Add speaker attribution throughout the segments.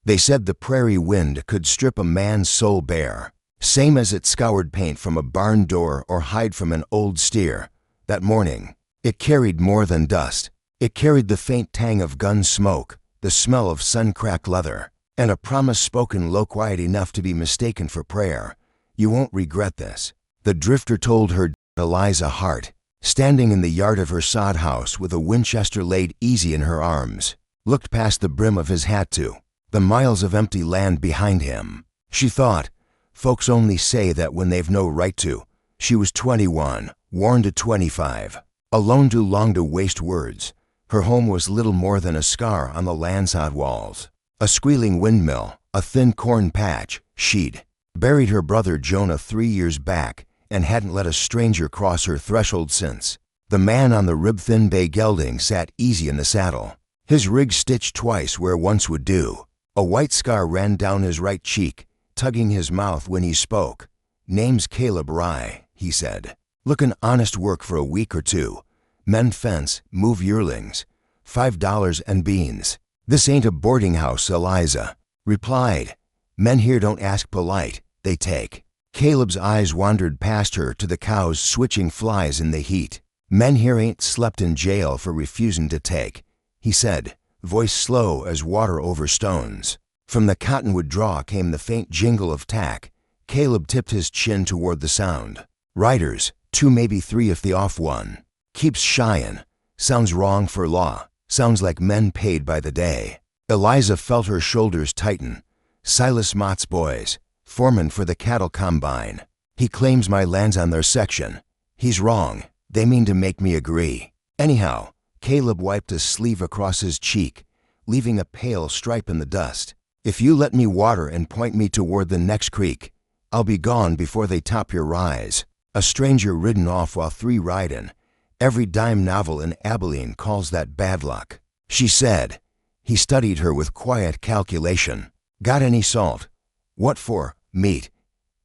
Speaker 1: They said the prairie wind could strip a man's soul bare, same as it scoured paint from a barn door or hide from an old steer. That morning, it carried more than dust. It carried the faint tang of gun smoke, the smell of sun-cracked leather, and a promise spoken low quiet enough to be mistaken for prayer. You won't regret this, the drifter told her. Eliza Hart, standing in the yard of her sod house with a Winchester laid easy in her arms, looked past the brim of his hat to the miles of empty land behind him. She thought, folks only say that when they've no right to. She was 21, worn to 25, alone too long to waste words. Her home was little more than a scar on the landside walls, a squealing windmill, a thin corn patch. She'd buried her brother Jonah 3 years back and hadn't let a stranger cross her threshold since. The man on the rib-thin bay gelding sat easy in the saddle, his rig stitched twice where once would do. A white scar ran down his right cheek, tugging his mouth when he spoke. Name's Caleb Rye, he said. Lookin' honest work for a week or two. Mend fence, move yearlings. $5 and beans. This ain't a boarding house, Eliza replied. Men here don't ask polite, they take. Caleb's eyes wandered past her to the cows switching flies in the heat. Men here ain't slept in jail for refusing to take, he said, voice slow as water over stones. From the cottonwood draw came the faint jingle of tack. Caleb tipped his chin toward the sound. Riders, 2 maybe 3 if the off one. Keeps shyin'. Sounds wrong for law. Sounds like men paid by the day. Eliza felt her shoulders tighten. Silas Mott's boys, foreman for the cattle combine. He claims my land's on their section. He's wrong. They mean to make me agree. Anyhow, Caleb wiped a sleeve across his cheek, leaving a pale stripe in the dust. If you let me water and point me toward the next creek, I'll be gone before they top your rise. A stranger ridden off while 3 ridin'. Every dime novel in Abilene calls that bad luck, she said. He studied her with quiet calculation. Got any salt? What for? Meat.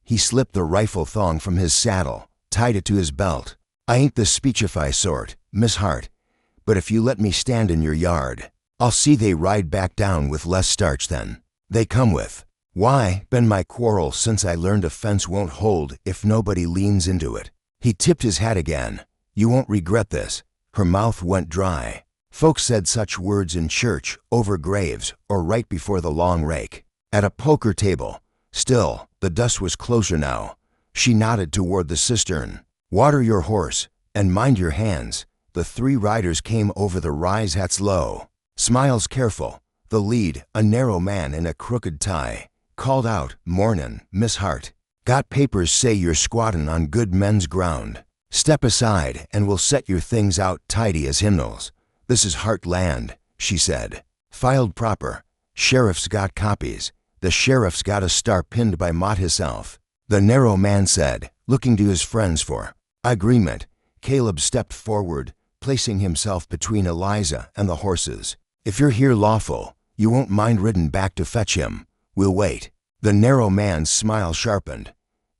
Speaker 1: He slipped the rifle thong from his saddle, tied it to his belt. I ain't the speechify sort, Miss Hart, but if you let me stand in your yard, I'll see they ride back down with less starch than they come with. Why, been my quarrel since I learned a fence won't hold if nobody leans into it. He tipped his hat again. You won't regret this. Her mouth went dry. Folks said such words in church, over graves, or right before the long rake. At a poker table. Still, the dust was closer now. She nodded toward the cistern. Water your horse, and mind your hands. The 3 riders came over the rise hats low. Smiles careful. The lead, a narrow man in a crooked tie, called out, Mornin', Miss Hart. Got papers say you're squattin' on good men's ground. Step aside and we'll set your things out tidy as hymnals. This is Hart land, she said. Filed proper. Sheriff's got copies. The sheriff's got a star pinned by Mott himself. The narrow man said, looking to his friends for agreement. Caleb stepped forward, placing himself between Eliza and the horses. If you're here lawful, you won't mind ridden back to fetch him. We'll wait. The narrow man's smile sharpened.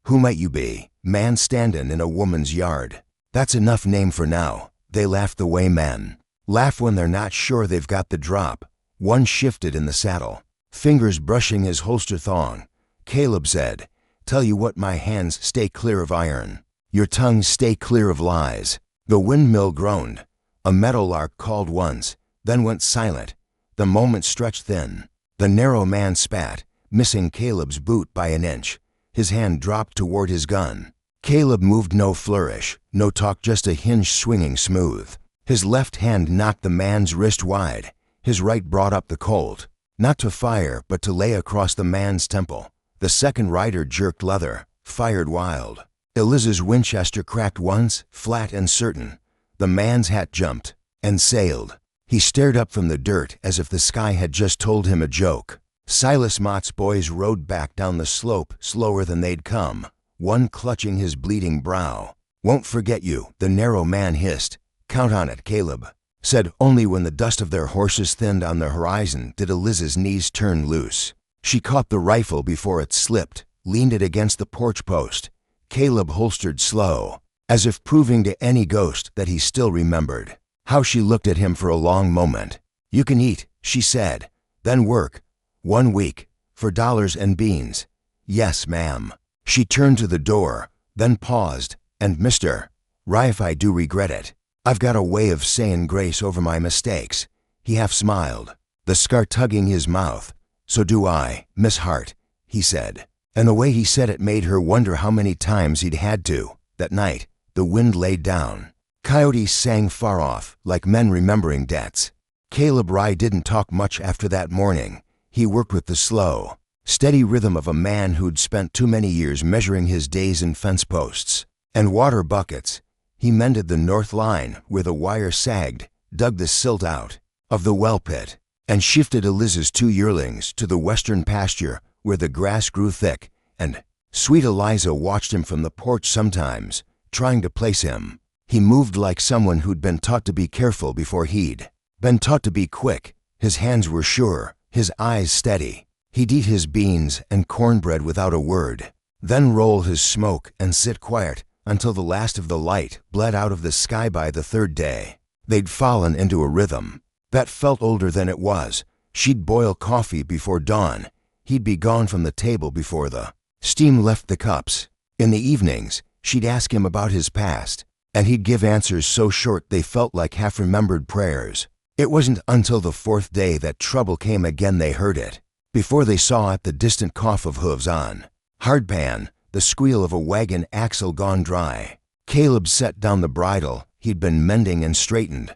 Speaker 1: Who might you be? Man standin' in a woman's yard. That's enough name for now. They laugh the way men laugh when they're not sure they've got the drop. One shifted in the saddle, fingers brushing his holster thong. Caleb said, tell you what, my hands stay clear of iron. Your tongues stay clear of lies. The windmill groaned. A meadowlark called once, then went silent. The moment stretched thin. The narrow man spat, missing Caleb's boot by an inch. His hand dropped toward his gun. Caleb moved no flourish, no talk, just a hinge swinging smooth. His left hand knocked the man's wrist wide. His right brought up the Colt, not to fire but to lay across the man's temple. The second rider jerked leather, fired wild. Eliza's Winchester cracked once, flat and certain. The man's hat jumped and sailed. He stared up from the dirt as if the sky had just told him a joke. Silas Mott's boys rode back down the slope slower than they'd come, one clutching his bleeding brow. Won't forget you, the narrow man hissed. Count on it, Caleb said. Only when the dust of their horses thinned on the horizon did Eliza's knees turn loose. She caught the rifle before it slipped, leaned it against the porch post. Caleb holstered slow, as if proving to any ghost that he still remembered. How she looked at him for a long moment. You can eat, she said, then work. 1 week, for dollars and beans. Yes, ma'am. She turned to the door, then paused, and Mr. Rye, if I do regret it, I've got a way of saying grace over my mistakes. He half smiled, the scar tugging his mouth. So do I, Miss Hart, he said. And the way he said it made her wonder how many times he'd had to. That night, the wind laid down. Coyotes sang far off, like men remembering debts. Caleb Rye didn't talk much after that morning. He worked with the slow, steady rhythm of a man who'd spent too many years measuring his days in fence posts and water buckets. He mended the north line where the wire sagged, dug the silt out of the well pit, and shifted Eliza's 2 yearlings to the western pasture where the grass grew thick, and sweet Eliza watched him from the porch sometimes, trying to place him. He moved like someone who'd been taught to be careful before he'd been taught to be quick. His hands were sure, his eyes steady. He'd eat his beans and cornbread without a word, then roll his smoke and sit quiet until the last of the light bled out of the sky. By the 3rd day, they'd fallen into a rhythm that felt older than it was. She'd boil coffee before dawn. He'd be gone from the table before the steam left the cups. In the evenings, she'd ask him about his past, and he'd give answers so short they felt like half-remembered prayers. It wasn't until the 4th day that trouble came again. They heard it. Before they saw it, the distant cough of hooves on hardpan, the squeal of a wagon axle gone dry. Caleb set down the bridle he'd been mending and straightened.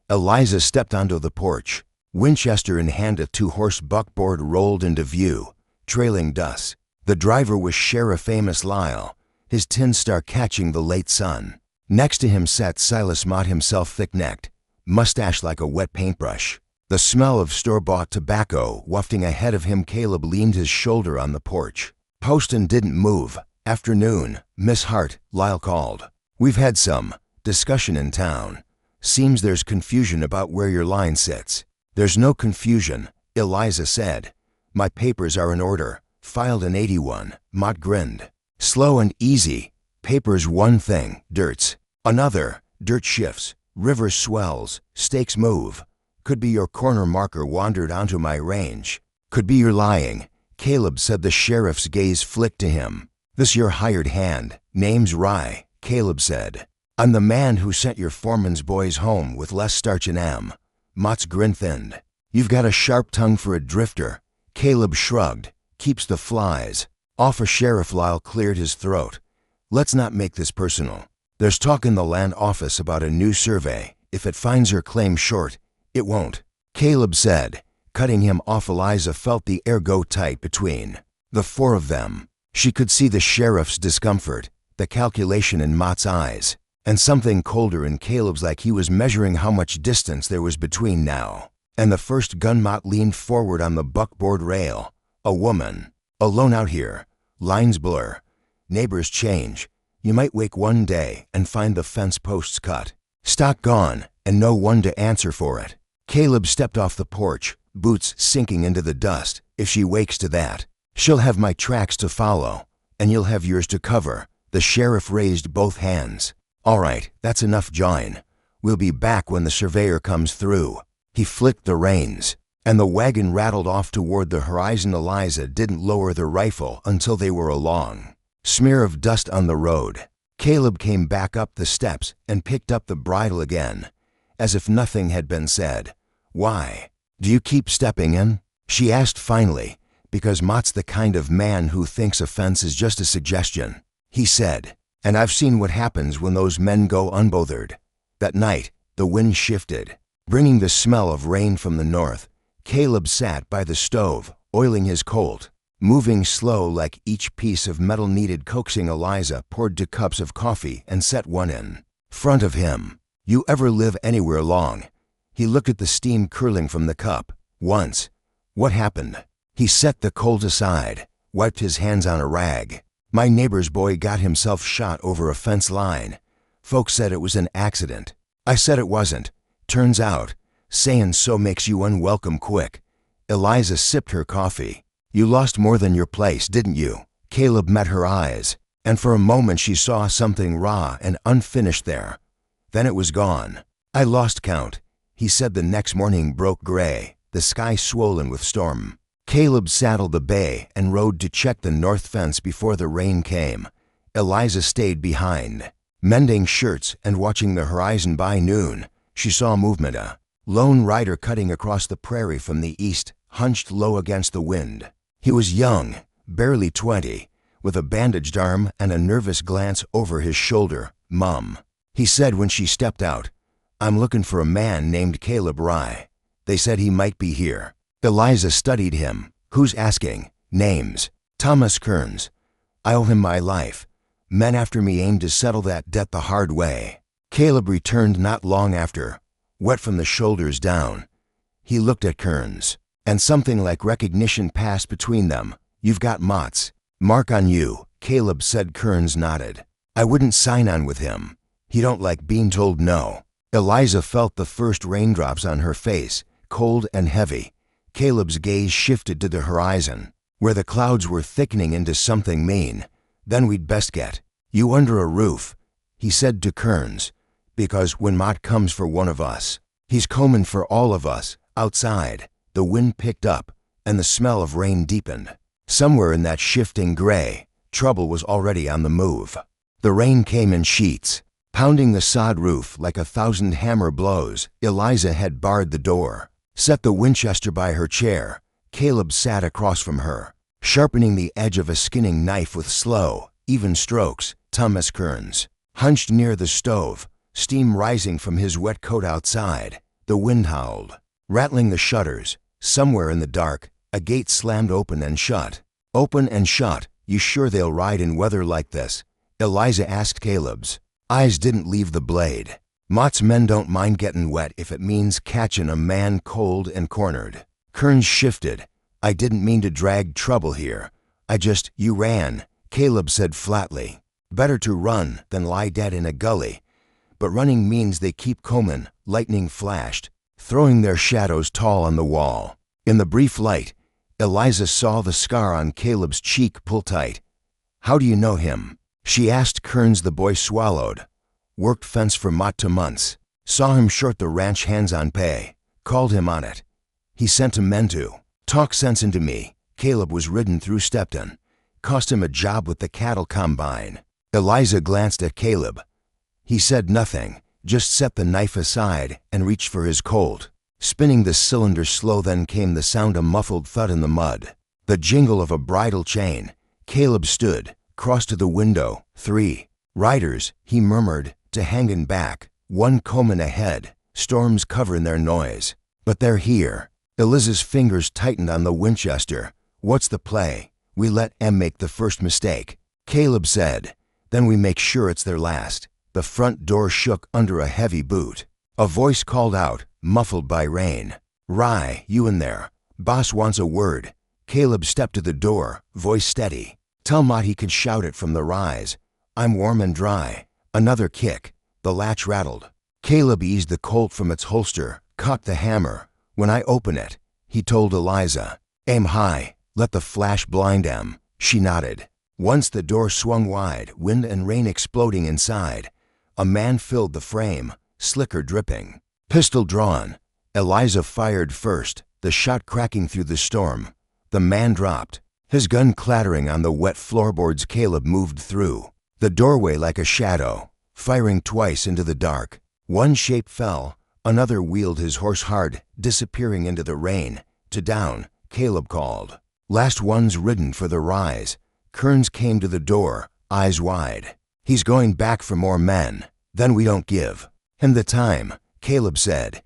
Speaker 1: Eliza stepped onto the porch. Winchester in hand, a 2-horse buckboard rolled into view, trailing dust. The driver was Sheriff Amos Lyle, his tin star catching the late sun. Next to him sat Silas Mott, himself thick-necked, mustache like a wet paintbrush, the smell of store-bought tobacco wafting ahead of him. Caleb leaned his shoulder on the porch. Poston didn't move. Afternoon, Miss Hart, Lyle called. We've had some discussion in town. Seems there's confusion about where your line sits. There's no confusion, Eliza said. My papers are in order, filed in 81. Mott grinned. Slow and easy. Papers one thing, dirt's another. Dirt shifts, river swells, stakes move. Could be your corner marker wandered onto my range. Could be you're lying, Caleb said. The sheriff's gaze flicked to him. This your hired hand. Name's Rye, Caleb said. I'm the man who sent your foreman's boys home with less starch and am. Mott's grin thinned. You've got a sharp tongue for a drifter. Caleb shrugged. Keeps the flies off a sheriff. Lyle cleared his throat. Let's not make this personal. There's talk in the land office about a new survey. If it finds her claim short, it won't, Caleb said, cutting him off. Eliza felt the air go tight between the 4 of them. She could see the sheriff's discomfort, the calculation in Mott's eyes, and something colder in Caleb's, like he was measuring how much distance there was between now and the first gun. Mott leaned forward on the buckboard rail. A woman, alone out here. Lines blur. Neighbors change. You might wake one day and find the fence posts cut, stock gone, and no one to answer for it. Caleb stepped off the porch, boots sinking into the dust. If she wakes to that, she'll have my tracks to follow, and you'll have yours to cover. The sheriff raised both hands. All right, that's enough jawing. We'll be back when the surveyor comes through. He flicked the reins, and the wagon rattled off toward the horizon. Eliza didn't lower the rifle until they were a long smear of dust on the road. Caleb came back up the steps and picked up the bridle again, as if nothing had been said. Why do you keep stepping in? She asked finally. Because Mott's the kind of man who thinks a fence is just a suggestion, he said. And I've seen what happens when those men go unbothered. That night, the wind shifted, bringing the smell of rain from the north. Caleb sat by the stove, oiling his Colt, moving slow like each piece of metal needed coaxing. Eliza poured 2 cups of coffee and set one in front of him. You ever live anywhere long? He looked at the steam curling from the cup. Once. What happened? He set the Colt aside, wiped his hands on a rag. My neighbor's boy got himself shot over a fence line. Folks said it was an accident. I said it wasn't. Turns out, saying so makes you unwelcome quick. Eliza sipped her coffee. You lost more than your place, didn't you? Caleb met her eyes, and for a moment she saw something raw and unfinished there. Then it was gone. I lost count, he said. The next morning broke gray, the sky swollen with storm. Caleb saddled the bay and rode to check the north fence before the rain came. Eliza stayed behind, mending shirts and watching the horizon. By noon, she saw movement. A lone rider cutting across the prairie from the east, hunched low against the wind. He was young, barely 20, with a bandaged arm and a nervous glance over his shoulder. "Mom," he said when she stepped out, "I'm looking for a man named Caleb Rye. They said he might be here." Eliza studied him. "Who's asking?" "Names. Thomas Kearns. I owe him my life. Men after me aim to settle that debt the hard way." Caleb returned not long after, wet from the shoulders down. He looked at Kearns, and something like recognition passed between them. "You've got Mott's mark on you," Caleb said. Kearns nodded. "I wouldn't sign on with him. He don't like being told no." Eliza felt the first raindrops on her face, cold and heavy. Caleb's gaze shifted to the horizon, where the clouds were thickening into something mean. "Then we'd best get you under a roof," he said to Kearns, "because when Mott comes for one of us, he's combing for all of us." Outside, the wind picked up, and the smell of rain deepened. Somewhere in that shifting gray, trouble was already on the move. The rain came in sheets, pounding the sod roof like 1,000 hammer blows. Eliza had barred the door, set the Winchester by her chair. Caleb sat across from her, sharpening the edge of a skinning knife with slow, even strokes. Thomas Kearns, hunched near the stove, steam rising from his wet coat. Outside, the wind howled, rattling the shutters. Somewhere in the dark, a gate slammed open and shut. "Open and shut. You sure they'll ride in weather like this?" Eliza asked. Caleb's eyes didn't leave the blade. "Mott's men don't mind getting wet if it means catching a man cold and cornered." Kearns shifted. "I didn't mean to drag trouble here. You ran," Caleb said flatly. "Better to run than lie dead in a gully. But running means they keep combing." Lightning flashed, throwing their shadows tall on the wall. In the brief light, Eliza saw the scar on Caleb's cheek pull tight. "How do you know him?" she asked. Kearns, the boy swallowed. "Worked fence for Mott 2 months. Saw him short the ranch hands on pay. Called him on it. He sent a men to talk sense into me." Caleb was ridden through Stepton. Cost him a job with the cattle combine. Eliza glanced at Caleb. He said nothing, just set the knife aside and reached for his Colt. Spinning the cylinder slow, then came the sound, a muffled thud in the mud. The jingle of a bridle chain. Caleb stood, crossed to the window. 3 riders, he murmured, to hangin' back. One combin' ahead, storms coverin' their noise. But they're here. Eliza's fingers tightened on the Winchester. "What's the play?" "We let em make the first mistake," Caleb said. "Then we make sure it's their last." The front door shook under a heavy boot. A voice called out, muffled by rain. "Rye, you in there? Boss wants a word." Caleb stepped to the door, voice steady. "Tell Mott he can shout it from the rise. I'm warm and dry." Another kick. The latch rattled. Caleb eased the Colt from its holster, cocked the hammer. "When I open it," he told Eliza, "aim high, let the flash blind em." She nodded. Once the door swung wide, wind and rain exploding inside. A man filled the frame, slicker dripping. Pistol drawn. Eliza fired first, the shot cracking through the storm. The man dropped, his gun clattering on the wet floorboards. Caleb moved through the doorway like a shadow, firing twice into the dark. One shape fell, another wheeled his horse hard, disappearing into the rain. "To down," Caleb called. "Last one's ridden for the rise." Kearns came to the door, eyes wide. "He's going back for more men. Then we don't give him the time," Caleb said.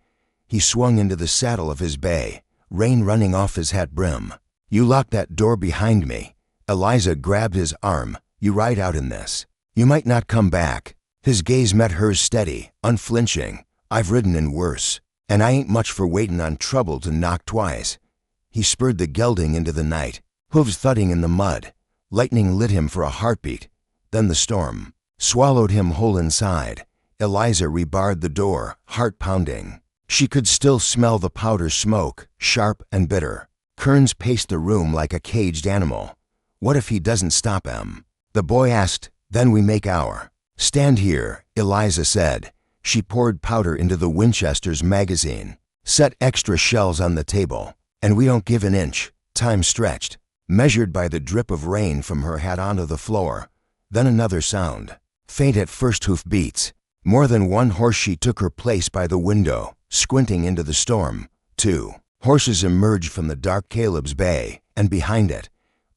Speaker 1: He swung into the saddle of his bay, rain running off his hat brim. "You lock that door behind me." Eliza grabbed his arm. "You ride out in this. You might not come back." His gaze met hers steady, unflinching. "I've ridden in worse, and I ain't much for waiting on trouble to knock twice." He spurred the gelding into the night, hooves thudding in the mud. Lightning lit him for a heartbeat. Then the storm swallowed him whole inside. Eliza rebarred the door, heart pounding. She could still smell the powder smoke, sharp and bitter. Kearns paced the room like a caged animal. "What if he doesn't stop em?" the boy asked. "Then we make our stand here," Eliza said. She poured powder into the Winchester's magazine, set extra shells on the table. "And we don't give an inch." Time stretched, measured by the drip of rain from her hat onto the floor. Then another sound. Faint at first hoofbeats. More than one horse. She took her place by the window, squinting into the storm. 2 horses emerged from the dark Caleb's bay, and behind it,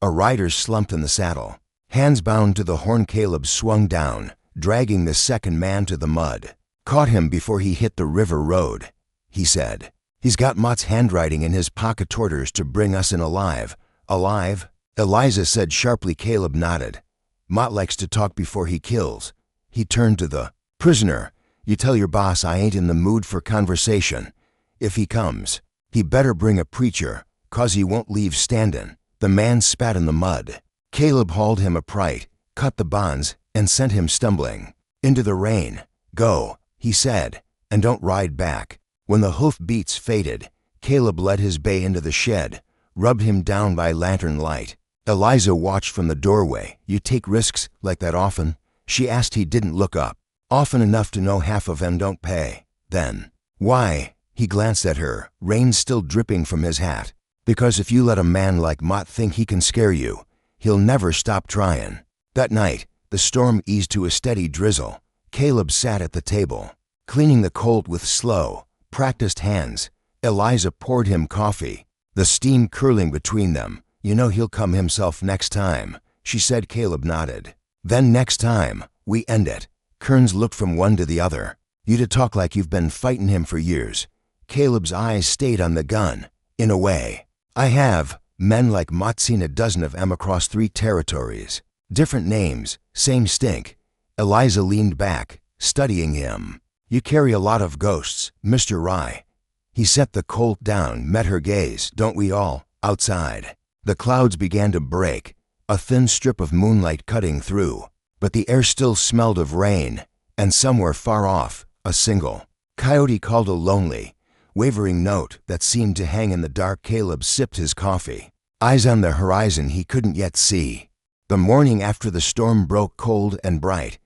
Speaker 1: a rider slumped in the saddle. Hands bound to the horn, Caleb swung down, dragging the second man to the mud. Caught him before he hit the river road, he said. He's got Mott's handwriting in his pocket. Orders to bring us in alive. Alive? Eliza said sharply. Caleb nodded. Mott likes to talk before he kills. He turned to the prisoner. You tell your boss I ain't in the mood for conversation. If he comes, he better bring a preacher, 'cause he won't leave standin'. The man spat in the mud. Caleb hauled him upright, cut the bonds, and sent him stumbling into the rain. Go, he said, and don't ride back. When the hoof beats faded, Caleb led his bay into the shed, rubbed him down by lantern light. Eliza watched from the doorway. You take risks like that often? She asked. He didn't look up. Often enough to know half of them don't pay. Then, why? He glanced at her, rain still dripping from his hat. Because if you let a man like Mott think he can scare you, he'll never stop trying. That night, the storm eased to a steady drizzle. Caleb sat at the table, cleaning the colt with slow, practiced hands. Eliza poured him coffee, the steam curling between them. You know he'll come himself next time, she said. Caleb nodded. Then next time, we end it. Kearns looked from one to the other. You to talk like you've been fighting him for years. Caleb's eyes stayed on the gun. In a way, I have. Men like Mott, seen a dozen of 'em across 3 territories. Different names, same stink. Eliza leaned back, studying him. You carry a lot of ghosts, Mr. Rye. He set the colt down, met her gaze. Don't we all? Outside, the clouds began to break, a thin strip of moonlight cutting through, but the air still smelled of rain, and somewhere far off, a single coyote called, a lonely, wavering note that seemed to hang in the dark. Caleb sipped his coffee, eyes on the horizon he couldn't yet see. The morning after the storm broke cold and bright.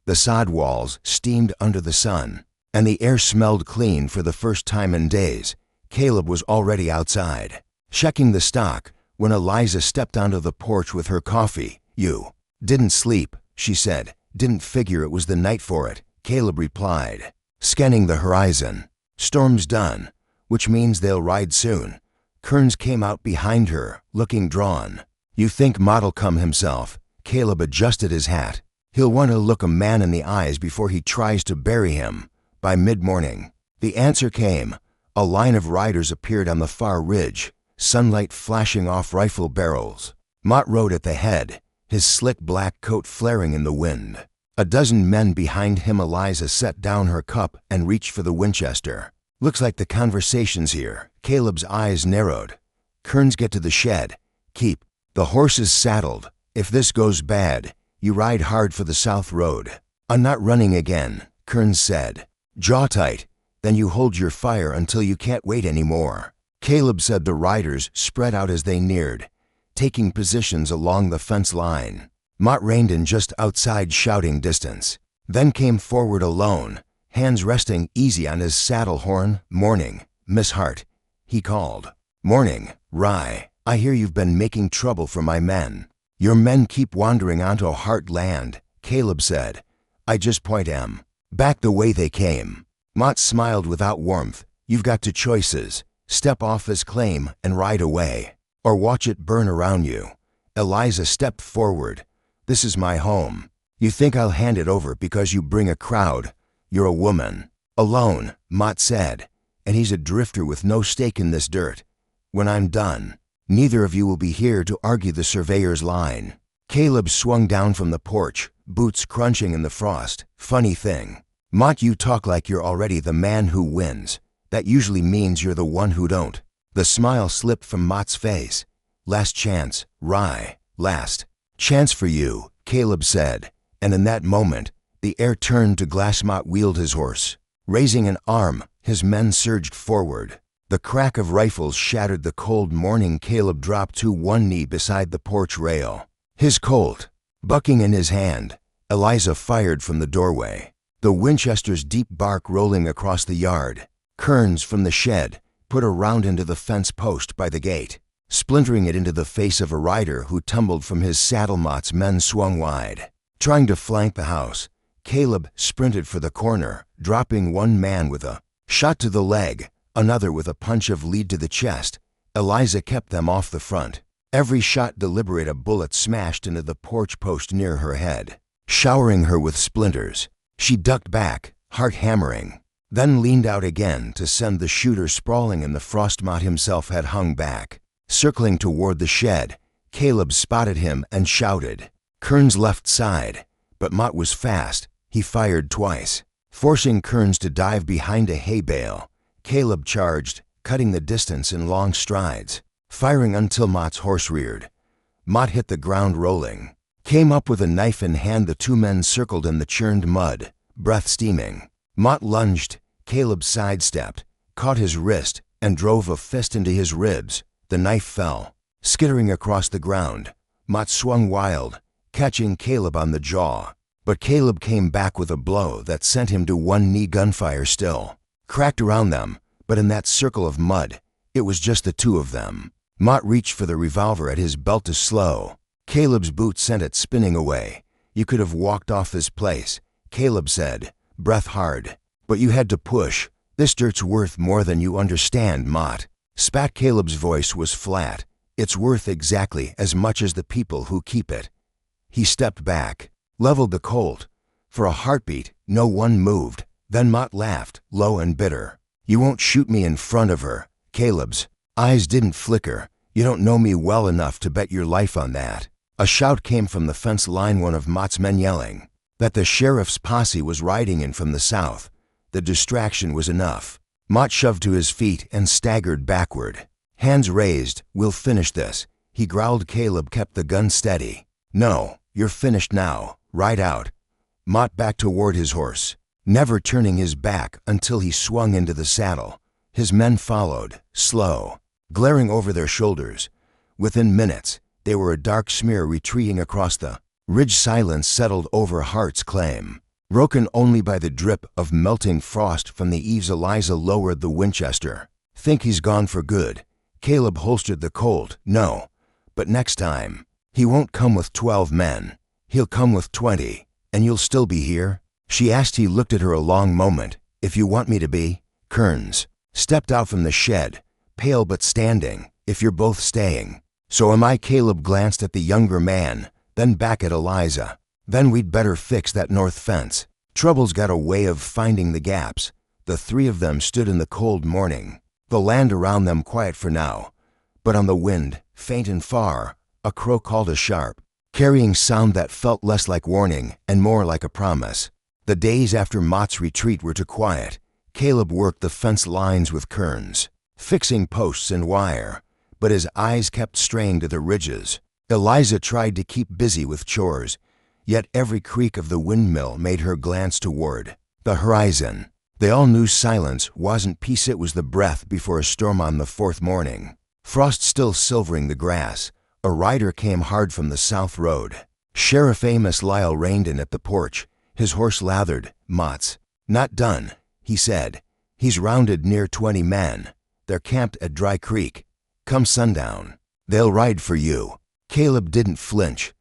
Speaker 1: The sod walls steamed under the sun, and the air smelled clean for the first time in days. Caleb was already outside, checking the stock, when Eliza stepped onto the porch with her coffee. You didn't sleep, she said. Didn't figure it was the night for it, Caleb replied, scanning the horizon. Storm's done, which means they'll ride soon. Kearns came out behind her, looking drawn. You think Mott'll come himself? Caleb adjusted his hat. He'll want to look a man in the eyes before he tries to bury him. By mid-morning, the answer came. A line of riders appeared on the far ridge, sunlight flashing off rifle barrels. Mott rode at the head, his slick black coat flaring in the wind. A dozen men behind him. Eliza set down her cup and reached for the Winchester. Looks like the conversation's here. Caleb's eyes narrowed. Kearns, get to the shed. Keep the horses saddled. If this goes bad, you ride hard for the South Road. I'm not running again, Kearns said. Jaw tight, then you hold your fire until you can't wait anymore. Caleb said. The riders spread out as they neared, taking positions along the fence line. Mott reined in just outside shouting distance, then came forward alone, hands resting easy on his saddle horn. Morning, Miss Hart, he called. Morning, Rye. I hear you've been making trouble for my men. Your men keep wandering onto Hart land, Caleb said. I just point 'em back the way they came. Mott smiled without warmth. You've got 2 choices. Step off his claim and ride away, or watch it burn around you. Eliza stepped forward. This is my home. You think I'll hand it over because you bring a crowd? You're a woman. Alone, Mott said, and he's a drifter with no stake in this dirt. When I'm done, neither of you will be here to argue the surveyor's line. Caleb swung down from the porch, boots crunching in the frost. Funny thing, Mott, you talk like you're already the man who wins. That usually means you're the one who don't. The smile slipped from Mott's face. Last chance, Rye. Last chance for you, Caleb said, and in that moment, the air turned to glass. Mott wheeled his horse. Raising an arm, his men surged forward. The crack of rifles shattered the cold morning. Caleb dropped to one knee beside the porch rail, his colt bucking in his hand. Eliza fired from the doorway, the Winchester's deep bark rolling across the yard. Kearns, from the shed, put a round into the fence post by the gate. splintering it into the face of a rider who tumbled from his saddle. Mott's men swung wide, trying to flank the house. Caleb sprinted for the corner, dropping one man with a shot to the leg, another with a punch of lead to the chest. Eliza kept them off the front. Every shot deliberate. A bullet smashed into the porch post near her head, showering her with splinters. She ducked back, heart hammering, then leaned out again to send the shooter sprawling in the frost. Mott himself had hung back, circling toward the shed. Caleb spotted him and shouted, "Kearns left side," but Mott was fast. He fired twice, forcing Kearns to dive behind a hay bale. Caleb charged, cutting the distance in long strides, firing until Mott's horse reared. Mott hit the ground rolling, came up with a knife in hand. The two men circled in the churned mud, breath steaming. Mott lunged. Caleb sidestepped, caught his wrist, and drove a fist into his ribs. The knife fell, skittering across the ground. Mott swung wild, catching Caleb on the jaw. But Caleb came back with a blow that sent him to one knee. Gunfire still cracked around them, but in that circle of mud, it was just the two of them. Mott reached for the revolver at his belt to slow. Caleb's boot sent it spinning away. "You could have walked off this place," Caleb said, breath hard. "But you had to push. This dirt's worth more than you understand." Mott spat. Caleb's voice was flat. "It's worth exactly as much as the people who keep it." He stepped back, leveled the Colt. For a heartbeat, no one moved. Then Mott laughed, low and bitter. "You won't shoot me in front of her." Caleb's eyes didn't flicker. "You don't know me well enough to bet your life on that." A shout came from the fence line, one of Mott's men yelling that the sheriff's posse was riding in from the south. The distraction was enough. Mott shoved to his feet and staggered backward, hands raised. "We'll finish this," he growled. Caleb kept the gun steady. "No, you're finished now. Ride out." Mott backed toward his horse, never turning his back until he swung into the saddle. His men followed, slow, glaring over their shoulders. Within minutes, they were a dark smear retreating across the ridge. Silence settled over Hart's claim, broken only by the drip of melting frost from the eaves. Eliza lowered the Winchester. "Think he's gone for good?" Caleb holstered the Colt. "No, but next time, he won't come with 12 men. He'll come with 20, and you'll still be here?" she asked. He looked at her a long moment. "If you want me to be." Kearns stepped out from the shed, pale but standing. "If you're both staying." "So am I." Caleb glanced at the younger man, then back at Eliza. "Then we'd better fix that north fence. Trouble's got a way of finding the gaps." The three of them stood in the cold morning, the land around them quiet for now. But on the wind, faint and far, a crow called a sharp, carrying sound that felt less like warning and more like a promise. The days after Mott's retreat were to quiet. Caleb worked the fence lines with Kearns, fixing posts and wire, but his eyes kept straying to the ridges. Eliza tried to keep busy with chores, yet every creak of the windmill made her glance toward the horizon. They all knew silence wasn't peace, it was the breath before a storm. On the fourth morning, frost still silvering the grass, a rider came hard from the south road. Sheriff Amos Lyle reined in at the porch, his horse lathered. "Mott's not done," he said. "He's rounded near 20 men. They're camped at Dry Creek. Come sundown, they'll ride for you." Caleb didn't flinch.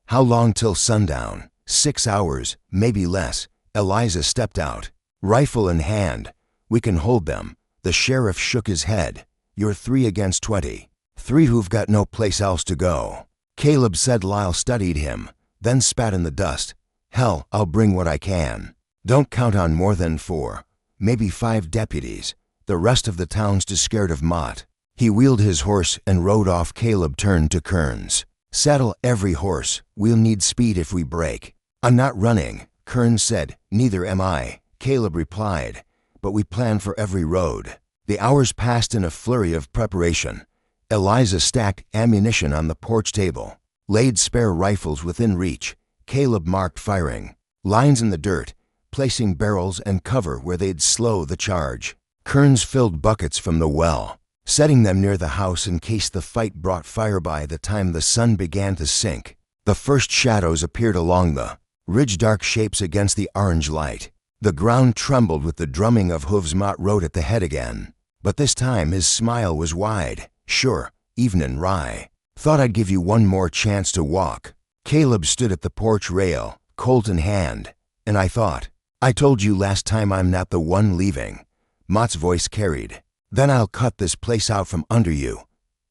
Speaker 1: "How long till sundown?" 6 hours, maybe less." Eliza stepped out, rifle in hand. "We can hold them." The sheriff shook his head. "You're 3 against 20. 3 who've got no place else to go." Caleb said. Lyle studied him, then spat in the dust. "Hell, I'll bring what I can. Don't count on more than 4, maybe 5 deputies. The rest of the town's too scared of Mott." He wheeled his horse and rode off. Caleb turned to Kearns. "Saddle every horse. We'll need speed if we break." "I'm not running," Kearns said. "Neither am I," Caleb replied. "But we plan for every road." The hours passed in a flurry of preparation. Eliza stacked ammunition on the porch table, laid spare rifles within reach. Caleb marked firing lines in the dirt, placing barrels and cover where they'd slow the charge. Kearns filled buckets from the well, setting them near the house in case the fight brought fire. By the time the sun began to sink, the first shadows appeared along the ridge, dark shapes against the orange light. The ground trembled with the drumming of hooves. Mott rode at the head again, but this time his smile was wide. "Sure, "Evenin', Rye. Thought I'd give you one more chance to walk." Caleb stood at the porch rail, Colt in hand, and I thought, "I told you last time I'm not the one leaving." Mott's voice carried. "Then I'll cut this place out from under you."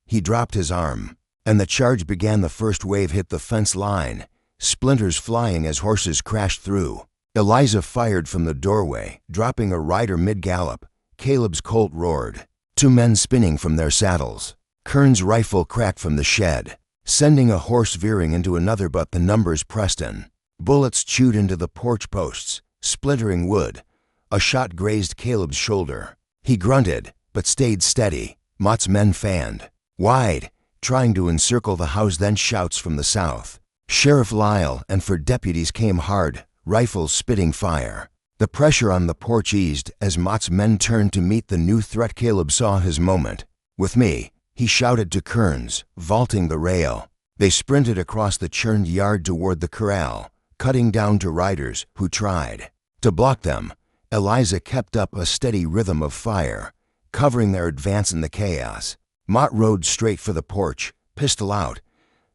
Speaker 1: He dropped his arm, and the charge began. The first wave hit the fence line, splinters flying as horses crashed through. Eliza fired from the doorway, dropping a rider mid-gallop. Caleb's Colt roared. Two men spinning from their saddles. Kern's rifle cracked from the shed, sending a horse veering into another, but the numbers pressed in. Bullets chewed into the porch posts, splintering wood. A shot grazed Caleb's shoulder. He grunted, but stayed steady. Mott's men fanned wide, trying to encircle the house. Then shouts from the south. Sheriff Lyle and 4 deputies came hard, rifles spitting fire. The pressure on the porch eased as Mott's men turned to meet the new threat. Caleb saw his moment. "With me," he shouted to Kearns, vaulting the rail. They sprinted across the churned yard toward the corral, cutting down to riders who tried to block them. Eliza kept up a steady rhythm of fire, covering their advance in the chaos. Mott rode straight for the porch, pistol out.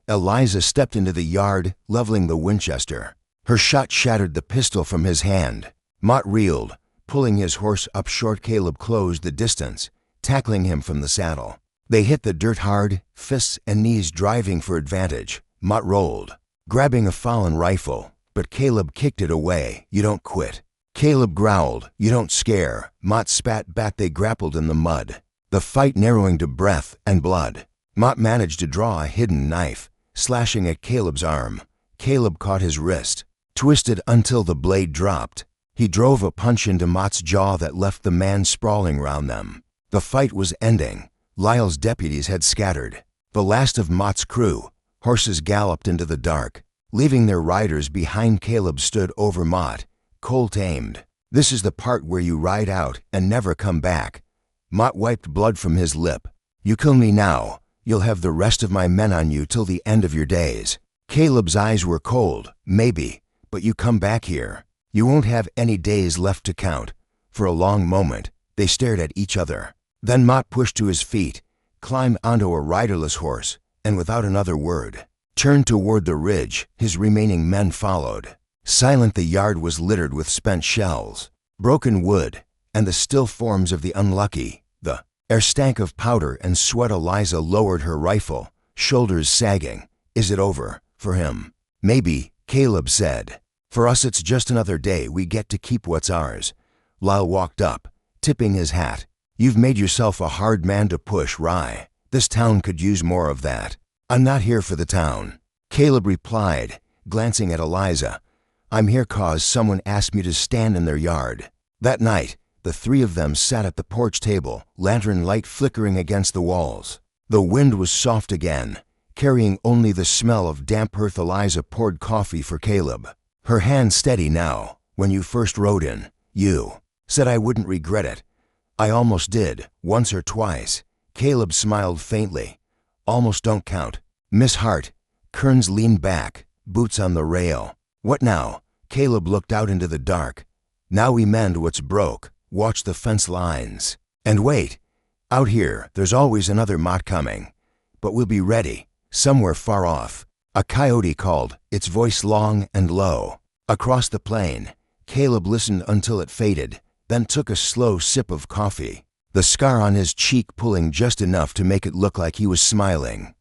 Speaker 1: Eliza stepped into the yard, leveling the Winchester. Her shot shattered the pistol from his hand. Mott reeled, pulling his horse up short. Caleb closed the distance, tackling him from the saddle. They hit the dirt hard, fists and knees driving for advantage. Mott rolled, grabbing a fallen rifle, but Caleb kicked it away. "You don't quit." Caleb growled, "You don't scare." Mott spat back. They grappled in the mud, the fight narrowing to breath and blood. Mott managed to draw a hidden knife, slashing at Caleb's arm. Caleb caught his wrist, twisted until the blade dropped. He drove a punch into Mott's jaw that left the man sprawling round them. The fight was ending. Lyle's deputies had scattered. The last of Mott's crew, horses galloped into the dark, leaving their riders behind. Caleb stood over Mott, Colt aimed. "This is the part where you ride out and never come back." Mott wiped blood from his lip. "You kill me now, you'll have the rest of my men on you till the end of your days." Caleb's eyes were cold. "Maybe, but you come back here. You won't have any days left to count." For a long moment, they stared at each other. Then Mott pushed to his feet, climbed onto a riderless horse, and without another word, turned toward the ridge. His remaining men followed. Silent, the yard was littered with spent shells, broken wood, and the still forms of the unlucky. The air stank of powder and sweat. Eliza lowered her rifle, shoulders sagging. "Is it over for him?" "Maybe," Caleb said. "For us it's just another day. We get to keep what's ours." Lyle walked up, tipping his hat. "You've made yourself a hard man to push, Rye. This town could use more of that." "I'm not here for the town," Caleb replied, glancing at Eliza. "I'm here 'cause someone asked me to stand in their yard." That night, the 3 of them sat at the porch table, lantern light flickering against the walls. The wind was soft again, carrying only the smell of damp earth. Eliza poured coffee for Caleb, her hand steady now. "When you first rode in, you said I wouldn't regret it." "I almost did, once or twice." Caleb smiled faintly. "Almost don't count." "Miss Hart." Kearns leaned back, boots on the rail. "What now?" Caleb looked out into the dark. "Now we mend what's broke, watch the fence lines. And wait. Out here, there's always another Mott coming. But we'll be ready, somewhere far off." A coyote called, its voice long and low. Across the plain, Caleb listened until it faded, then took a slow sip of coffee, the scar on his cheek pulling just enough to make it look like he was smiling.